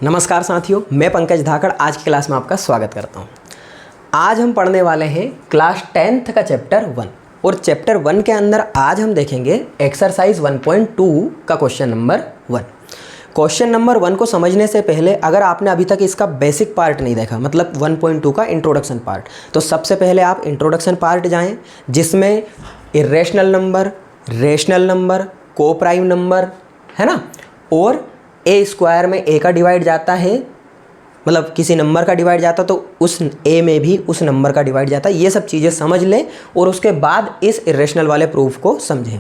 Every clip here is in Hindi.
नमस्कार साथियों, मैं पंकज धाकड़ आज की क्लास में आपका स्वागत करता हूं। आज हम पढ़ने वाले हैं क्लास 10th का चैप्टर 1 और चैप्टर 1 के अंदर आज हम देखेंगे एक्सरसाइज 1.2 का क्वेश्चन नंबर 1। क्वेश्चन नंबर 1 को समझने से पहले अगर आपने अभी तक इसका बेसिक पार्ट नहीं देखा, मतलब 1.2 का इंट्रोडक्शन पार्ट, तो सबसे पहले आप इंट्रोडक्शन पार्ट जाएँ, जिसमें इर्रेशनल नंबर, रेशनल नंबर, को प्राइम नंबर है ना, और ए स्क्वायर में ए का डिवाइड जाता है, मतलब किसी नंबर का डिवाइड जाता तो उस ए में भी उस नंबर का डिवाइड जाता है। ये सब चीज़ें समझ लें और उसके बाद इस इरेशनल वाले प्रूफ को समझें,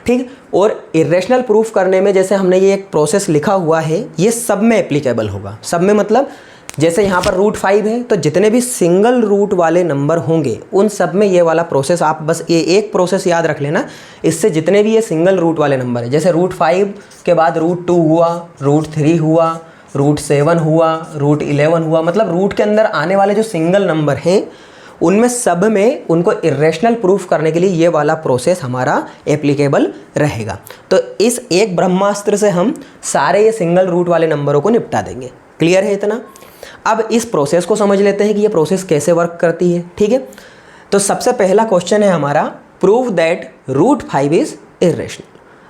ठीक। और इरेशनल प्रूफ करने में जैसे हमने ये एक प्रोसेस लिखा हुआ है, ये सब में एप्लीकेबल होगा। सब में मतलब जैसे यहाँ पर √5 है तो जितने भी सिंगल रूट वाले नंबर होंगे उन सब में ये वाला प्रोसेस, आप बस ये एक प्रोसेस याद रख लेना। इससे जितने भी ये सिंगल रूट वाले नंबर है, जैसे √5 के बाद √2 हुआ, √3 हुआ, √7 हुआ, √11 हुआ, मतलब रूट के अंदर आने वाले जो सिंगल नंबर हैं उनमें सब में उनको इरेशनल प्रूफ करने के लिए ये वाला प्रोसेस हमारा एप्लीकेबल रहेगा। तो इस एक ब्रह्मास्त्र से हम सारे ये सिंगल रूट वाले नंबरों को निपटा देंगे। क्लियर है इतना? अब इस प्रोसेस को समझ लेते हैं कि ये प्रोसेस कैसे वर्क करती है, ठीक है। तो सबसे पहला क्वेश्चन है हमारा, प्रूव दैट √5 इज इरेशनल।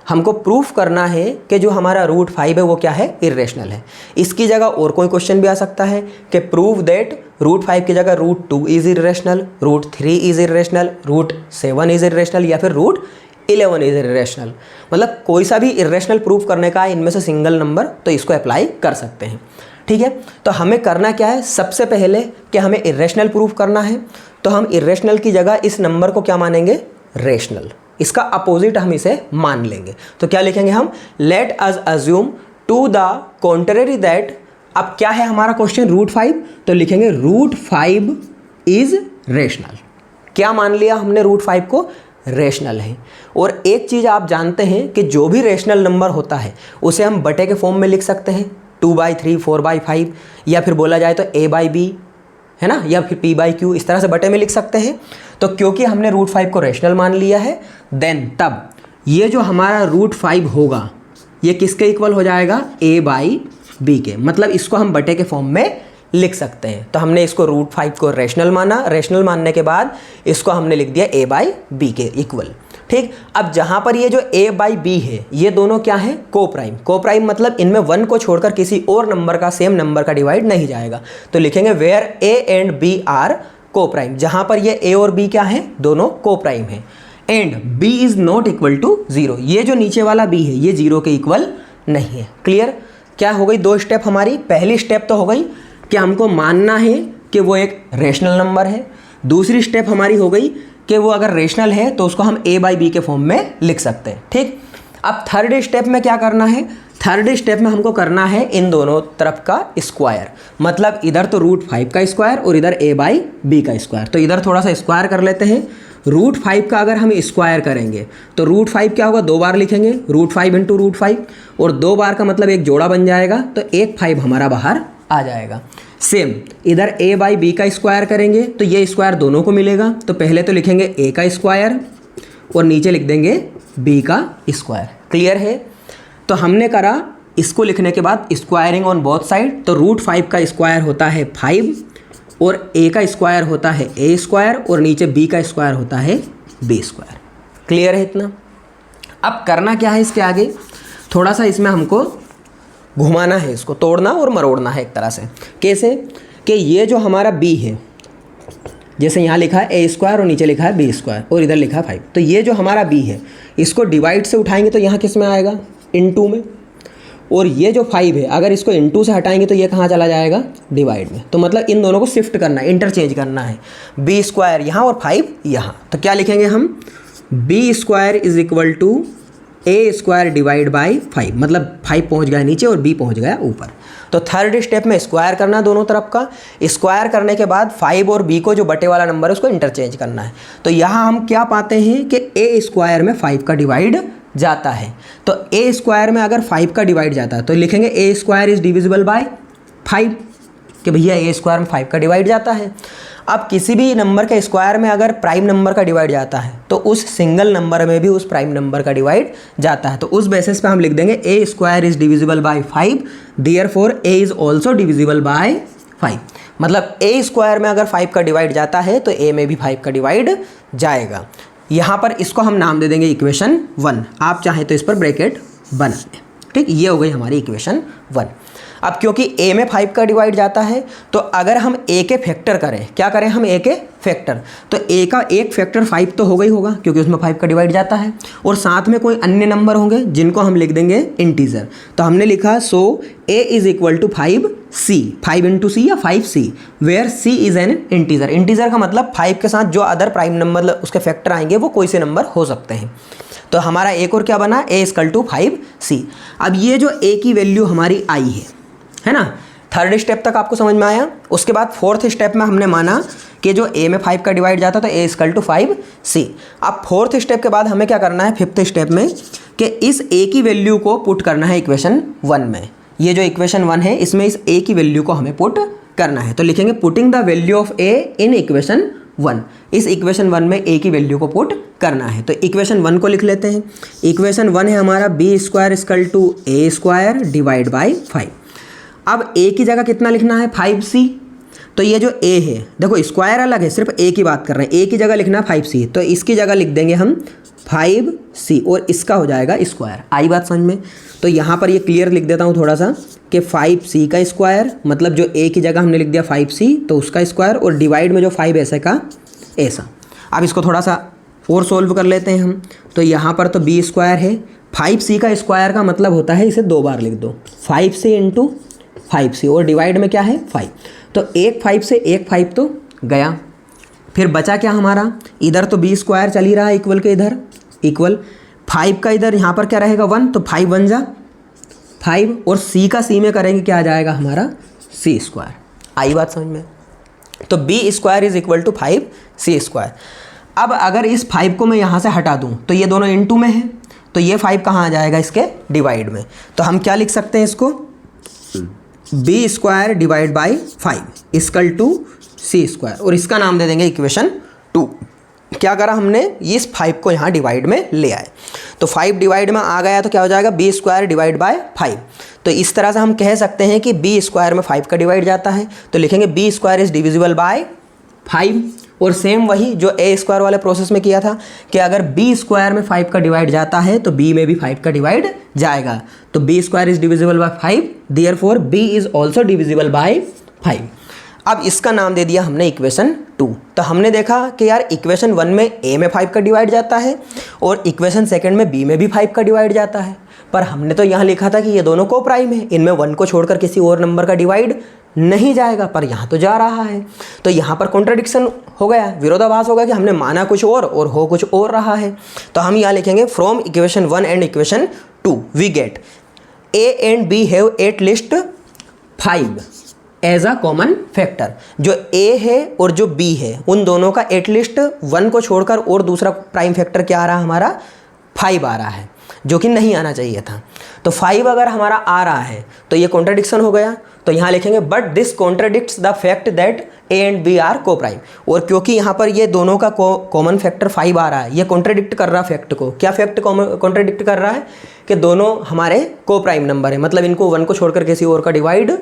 हमको प्रूफ करना है कि जो हमारा √5 है वो क्या है, इरेशनल है। इसकी जगह और कोई क्वेश्चन भी आ सकता है कि प्रूव दैट √5 की जगह √2 is irrational, √3 is irrational, √7 is irrational, या फिर √11 इज इरेशनल। मतलब कोई सा भी इरेशनल प्रूफ करने का इनमें से सिंगल नंबर, तो इसको अप्लाई कर सकते हैं, ठीक है। तो हमें करना क्या है, सबसे पहले कि हमें इरेशनल प्रूफ करना है, तो हम इरेशनल की जगह इस नंबर को क्या मानेंगे, रेशनल। इसका अपोजिट हम इसे मान लेंगे। तो क्या लिखेंगे हम, let us assume to the contrary that. अब क्या है हमारा क्वेश्चन, √5, तो लिखेंगे √5 इज रेशनल। क्या मान लिया हमने, √5 को रेशनल है। और एक चीज़ आप जानते हैं कि जो भी रेशनल नंबर होता है उसे हम बटे के फॉर्म में लिख सकते हैं, 2/3, 4/5, या फिर बोला जाए तो a/b है ना, या फिर p/q, इस तरह से बटे में लिख सकते हैं। तो क्योंकि हमने √5 को रेशनल मान लिया है, देन तब ये जो हमारा √5 होगा ये किसके इक्वल हो जाएगा, a/b के। मतलब इसको हम बटे के फॉर्म में लिख सकते हैं। तो हमने इसको √5 को रेशनल माना, रेशनल मानने के बाद इसको हमने लिख दिया a/b के इक्वल, ठीक। अब जहाँ पर ये जो a/b है ये दोनों क्या है, को प्राइम। को प्राइम मतलब इनमें 1 को छोड़कर किसी और नंबर का, सेम नंबर का डिवाइड नहीं जाएगा। तो लिखेंगे where a and b are coprime, जहाँ पर ये a और b क्या है, दोनों को प्राइम है। And b is not equal to 0, ये जो नीचे वाला b है ये 0 के इक्वल नहीं है। क्लियर? क्या हो गई, 2 स्टेप हमारी। पहली स्टेप तो हो गई कि हमको मानना है कि वो एक रेशनल नंबर है। दूसरी स्टेप हमारी हो गई कि वो अगर रेशनल है तो उसको हम a/b के फॉर्म में लिख सकते हैं, ठीक। अब थर्ड स्टेप में क्या करना है, थर्ड स्टेप में हमको करना है इन दोनों तरफ का स्क्वायर। मतलब इधर तो √5 का स्क्वायर और इधर a/b का स्क्वायर। तो इधर थोड़ा सा स्क्वायर कर लेते हैं। √5 का अगर हम स्क्वायर करेंगे तो √5 क्या होगा, 2 बार लिखेंगे, √5 × √5, और 2 बार का मतलब एक जोड़ा बन जाएगा, तो एक 5 हमारा बाहर आ जाएगा। सेम इधर a/b का स्क्वायर करेंगे तो ये स्क्वायर दोनों को मिलेगा। तो पहले तो लिखेंगे a का स्क्वायर और नीचे लिख देंगे b का स्क्वायर। क्लियर है? तो हमने करा, इसको लिखने के बाद स्क्वायरिंग ऑन बोथ साइड। तो √5 का स्क्वायर होता है 5 और a का स्क्वायर होता है a² और नीचे b का स्क्वायर होता है b²। क्लियर है इतना? अब करना क्या है इसके आगे, थोड़ा सा इसमें हमको घुमाना है, इसको तोड़ना और मरोड़ना है एक तरह से। कैसे कि ये जो हमारा b है, जैसे यहाँ लिखा है a² और नीचे लिखा है b² और इधर लिखा है 5, तो ये जो हमारा b है इसको डिवाइड से उठाएंगे तो यहाँ किस में आएगा, इनटू में। और ये जो 5 है अगर इसको इनटू से हटाएंगे तो ये कहाँ चला जाएगा, डिवाइड में। तो मतलब इन दोनों को शिफ्ट करना है, इंटरचेंज करना है, b² यहाँ और 5 यहाँ। तो क्या लिखेंगे हम, b² is equal to a² divide by 5, मतलब 5 पहुँच गया नीचे और b पहुँच गया ऊपर। तो थर्ड स्टेप में स्क्वायर करना दोनों तरफ का। स्क्वायर करने के बाद 5 और b को जो बटे वाला नंबर है उसको इंटरचेंज करना है। तो यहाँ हम क्या पाते हैं कि a² में 5 का डिवाइड जाता है। तो a² में अगर 5 का डिवाइड जाता है तो लिखेंगे a² इज डिविजिबल बाय 5, कि भैया ए स्क्वायर में 5 का डिवाइड जाता है। अब किसी भी नंबर के स्क्वायर में अगर प्राइम नंबर का डिवाइड जाता है तो उस सिंगल नंबर में भी उस प्राइम नंबर का डिवाइड जाता है। तो उस बेसिस पे हम लिख देंगे a square is divisible by 5, therefore a is also divisible by 5। मतलब ए स्क्वायर में अगर 5 का डिवाइड जाता है तो ए में भी 5 का डिवाइड जाएगा। यहाँ पर इसको हम नाम दे देंगे इक्वेशन 1। आप चाहें तो इस पर ब्रैकेट बना दें। ठीक, ये हो गई हमारी इक्वेशन 1। अब क्योंकि a में 5 का डिवाइड जाता है तो अगर हम a के फैक्टर करें, क्या करें हम a के फैक्टर, तो a का एक फैक्टर 5 तो होगा ही होगा क्योंकि उसमें 5 का डिवाइड जाता है, और साथ में कोई अन्य नंबर होंगे जिनको हम लिख देंगे इंटीजर। तो हमने लिखा so a is equal to 5c, 5 into c या 5c, where c is an integer. Integer का मतलब 5 के साथ जो अदर प्राइम नंबर उसके फैक्टर आएंगे वो कोई से नंबर हो सकते हैं। तो हमारा एक और क्या बना, a इक्वल टू 5c। अब ये जो a की वैल्यू हमारी आई है ना, थर्ड स्टेप तक आपको समझ में आया। उसके बाद फोर्थ स्टेप में हमने माना कि जो a में 5 का डिवाइड जाता तो a इक्वल टू 5c। अब फोर्थ स्टेप के बाद हमें क्या करना है फिफ्थ स्टेप में, कि इस a की वैल्यू को पुट करना है इक्वेशन 1 में। ये जो इक्वेशन 1 है इसमें इस a की वैल्यू को हमें पुट करना है। तो लिखेंगे putting the value of a in equation 1। इस इक्वेशन 1 में a की वैल्यू को पुट करना है। तो इक्वेशन 1 को लिख लेते हैं। इक्वेशन 1 है हमारा b square equal to a square divide by 5। अब a की जगह कितना लिखना है 5c। तो ये जो a है, देखो स्क्वायर अलग है, सिर्फ a की बात कर रहे हैं, a की जगह लिखना है 5c, तो इसकी जगह लिख देंगे हम 5c और इसका हो जाएगा स्क्वायर। आई बात समझ में? तो यहाँ पर ये क्लियर लिख देता हूँ थोड़ा सा कि 5c का स्क्वायर, मतलब जो a की जगह हमने लिख दिया 5c तो उसका स्क्वायर, और डिवाइड में जो 5 ऐसे का ऐसा। अब इसको थोड़ा सा और सोल्व कर लेते हैं हम। तो यहाँ पर तो b स्क्वायर है, 5c का स्क्वायर का मतलब होता है, इसे 2 बार लिख दो, 5c इंटू 5c, और डिवाइड में क्या है 5। तो एक 5 से एक 5 तो गया, फिर बचा क्या हमारा, इधर तो b स्क्वायर चल ही रहा है इक्वल के इधर, इक्वल 5 का इधर यहाँ पर क्या रहेगा 1, तो 5 बन जा 5, और c का c में करेंगे क्या आ जाएगा हमारा c स्क्वायर। आई बात समझ में? तो b square is equal to 5c square. अब अगर इस 5 को मैं यहाँ से हटा दूँ तो ये दोनों इनटू में है, तो ये 5 कहाँ आ जाएगा इसके डिवाइड में। तो हम क्या लिख सकते हैं इसको, b square divide by 5 equal to c square, और इसका नाम दे देंगे इक्वेशन 2। क्या करा हमने, इस 5 को यहाँ डिवाइड में ले आए, तो 5 डिवाइड में आ गया तो क्या हो जाएगा b स्क्वायर डिवाइड बाय 5। तो इस तरह से हम कह सकते हैं कि b स्क्वायर में 5 का डिवाइड जाता है, तो लिखेंगे b square is divisible by 5। और सेम वही जो a स्क्वायर वाले प्रोसेस में किया था कि अगर b स्क्वायर में 5 का डिवाइड जाता है तो b में भी 5 का डिवाइड जाएगा। तो b square is divisible by 5, therefore b is also divisible by 5। अब इसका नाम दे दिया हमने इक्वेशन 2। तो हमने देखा कि यार इक्वेशन 1 में a में 5 का डिवाइड जाता है और इक्वेशन सेकंड में b में भी 5 का डिवाइड जाता है, पर हमने तो यहाँ लिखा था कि ये दोनों को प्राइम है, इनमें 1 को छोड़कर किसी और नंबर का डिवाइड नहीं जाएगा, पर यहाँ तो जा रहा है। तो यहाँ पर कॉन्ट्रडिक्शन हो गया, विरोधाभास हो गया कि हमने माना कुछ और हो कुछ और रहा है। तो हम यहाँ लिखेंगे from equation 1 and equation 2 we get a and b have at least 5 as a common factor. जो a है और जो b है उन दोनों का एटलीस्ट 1 को छोड़कर और दूसरा प्राइम फैक्टर क्या आ रहा है हमारा 5 आ रहा है, जो कि नहीं आना चाहिए था। तो 5 अगर हमारा आ रहा है तो ये कॉन्ट्रडिक्शन हो गया। तो यहाँ लिखेंगे but this contradicts the fact that a and b are coprime. और क्योंकि यहाँ पर ये दोनों का कॉमन फैक्टर 5 आ रहा है, ये कॉन्ट्रडिक्ट कर रहा है फैक्ट को। क्या फैक्ट कॉन्ट्रडिक्ट कर रहा है कि दोनों हमारे को प्राइम नंबर है, मतलब इनको 1 को छोड़कर किसी और का डिवाइड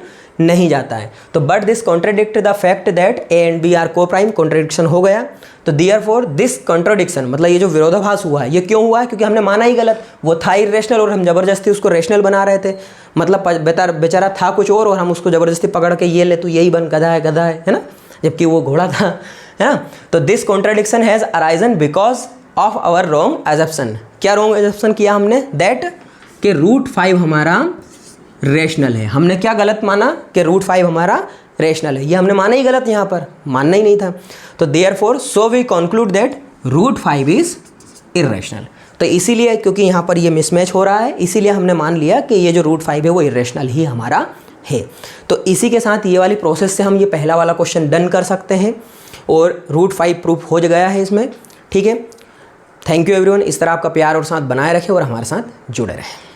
नहीं जाता है। तो but this contradict the fact that a and b are coprime, contradiction हो गया। तो देयरफॉर दिस कॉन्ट्रडिक्शन, मतलब ये जो विरोधाभास हुआ है ये क्यों हुआ है, क्योंकि हमने माना ही गलत, वो था इरेशनल और हम जबरदस्ती उसको रेशनल बना रहे थे। मतलब बेचारा था कुछ और हम उसको जबरदस्ती पकड़ के ये ले तू यही बन, गधा है ना, जबकि वो घोड़ा था, है ना। तो this contradiction has arisen because of our wrong assumption. क्या रॉन्ग एजप्शन किया हमने, दैट कि √5 हमारा रेशनल है। हमने क्या गलत माना कि √5 हमारा रेशनल है, ये हमने माना ही गलत, यहाँ पर मानना ही नहीं था। तो therefore so we conclude that √5 is irrational. तो इसीलिए क्योंकि यहाँ पर ये मिसमैच हो रहा है, इसीलिए हमने मान लिया कि ये जो √5 है वो इरेशनल ही हमारा है। तो इसी के साथ ये वाली प्रोसेस से हम ये पहला वाला क्वेश्चन डन कर सकते हैं और √5 प्रूफ हो गया है इसमें। ठीक है, थैंक यू एवरीवन। इस तरह आपका प्यार और साथ बनाए रखें और हमारे साथ जुड़े रहें।